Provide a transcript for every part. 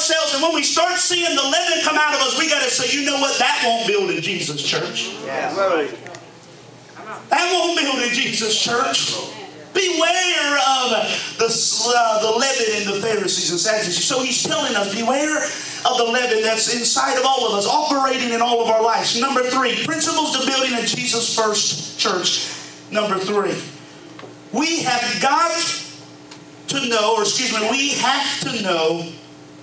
ourselves, and when we start seeing the leaven come out of us, we got to say, you know what? That won't build in Jesus' church. Yeah, right. That won't build in Jesus' church. Beware of the leaven in the Pharisees and Sadducees. So he's telling us, beware of the leaven that's inside of all of us, operating in all of our lives. Number 3, principles to building in Jesus' first church. Number 3, we have got to know, we have to know,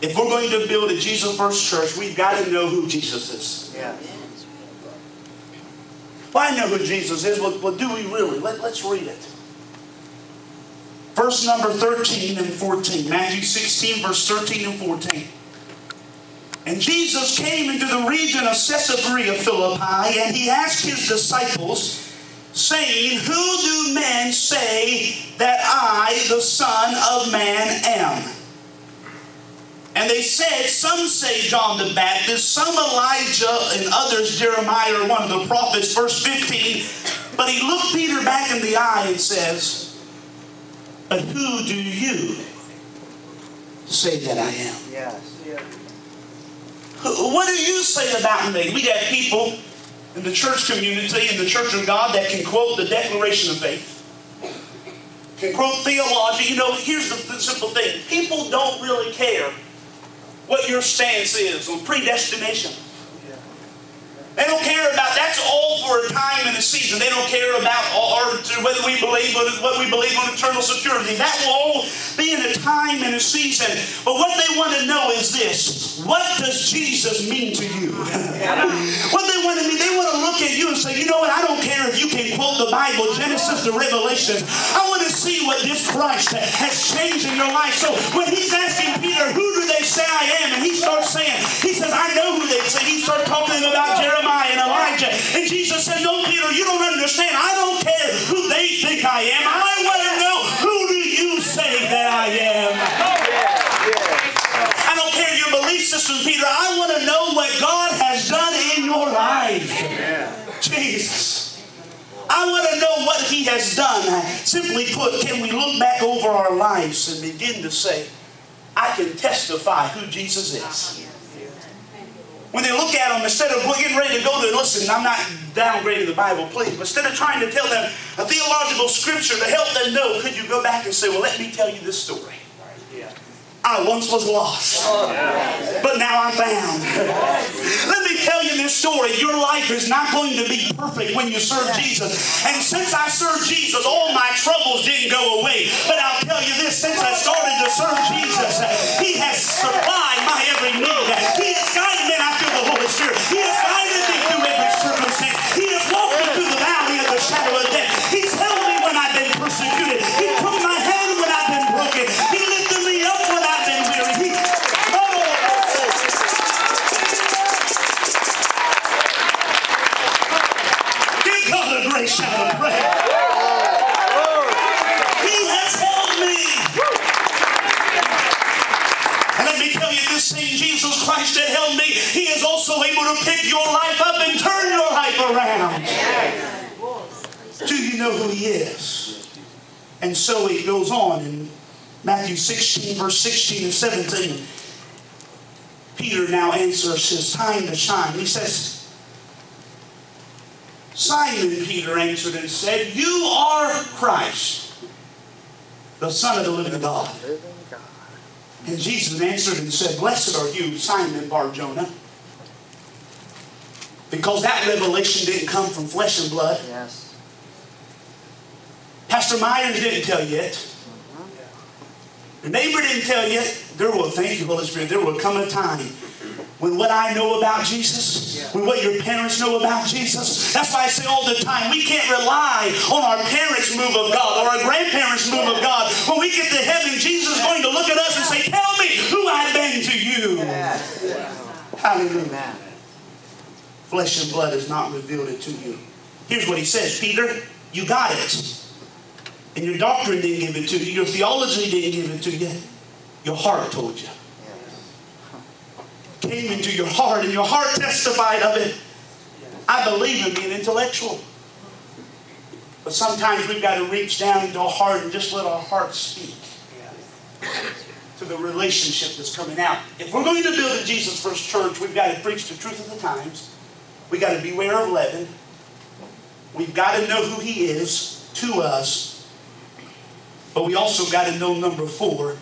if we're going to build a Jesus first church, we've got to know who Jesus is. Yeah. Well, I know who Jesus is. Well, do we really? Let's read it. Verse number 13 and 14. Matthew 16, verse 13 and 14. And Jesus came into the region of Caesarea Philippi, and he asked his disciples, saying, who do men say that I, the Son of Man, am? And they said, some say John the Baptist, some Elijah, and others Jeremiah or one of the prophets. Verse 15, but he looked Peter back in the eye and says, but who do you say that I am? Yes. Yeah. What do you say about me? We got people in the church community, in the Church of God, that can quote the Declaration of Faith, can quote theology. You know, here's the simple thing. People don't really care what your stance is on predestination. They don't care about, that's all for a time and a season. They don't care about whether we believe what we believe on eternal security. That will all be in a time and a season. But what they want to know is this: what does Jesus mean to you? What they want to mean, they want to look at you and say, you know what, I don't care if you can quote the Bible, Genesis to Revelation. I want to see what this Christ has changed in your life. So when he's asking Peter, who do they say I am? And he starts saying, he says, I know who they say. He starts talking about Jeremiah and Elijah. And Jesus said, no, Peter, you don't understand. I don't care who they think I am. I want to know, who do you say that I am? I don't care your belief system, Peter. I want to know what God has done in your life. Jesus. I want to know what he has done. Simply put, can we look back over our lives and begin to say, I can testify who Jesus is. When they look at them, instead of getting ready to go there, listen, I'm not downgrading the Bible, please, but instead of trying to tell them a theological scripture to help them know, could you go back and say, well, let me tell you this story. I once was lost, but now I'm found. Let me tell you this story. Your life is not going to be perfect when you serve Jesus. And since I served Jesus, all my troubles didn't go away. But I'll tell you this, since I started to serve Jesus, he has supplied my every need. He has guided me, and I feel the Holy Spirit. He has guided me through every circumstance. He has walked me through the valley of the shadow of death. He's held me when I've been persecuted. He took my hand when I've been broken. He lifted me up when I've been weary. Give God a great shout of praise. He has held me. And let me tell you, this same Jesus Christ that held me, he is also able to pick your life up and turn your life around. Do you know who he is? And so it goes on in Matthew 16, verse 16 and 17. Peter now answers his time to shine. He says, Simon Peter answered and said, you are Christ, the Son of the living God. And Jesus answered and said, blessed are you, Simon Bar-Jonah, because that revelation didn't come from flesh and blood. Yes. Pastor Myers didn't tell you it. Your neighbor didn't tell you it. Thank you, Holy Spirit. There will come a time when what I know about Jesus, when what your parents know about Jesus. That's why I say all the time, we can't rely on our parents' move of God or our grandparents' move of God. When we get to heaven, Jesus is going to look at us and say, tell me who I've been to you. Hallelujah. Flesh and blood has not revealed it to you. Here's what he says, Peter, you got it. And your doctrine didn't give it to you. Your theology didn't give it to you. Your heart told you. Came into your heart, and your heart testified of it. I believe in being intellectual. But sometimes we've got to reach down into our heart and just let our heart speak. to the relationship that's coming out. If we're going to build a Jesus First Church, we've got to preach the truth of the times. We've got to beware of leaven. We've got to know who He is to us. But we also got to know number 4.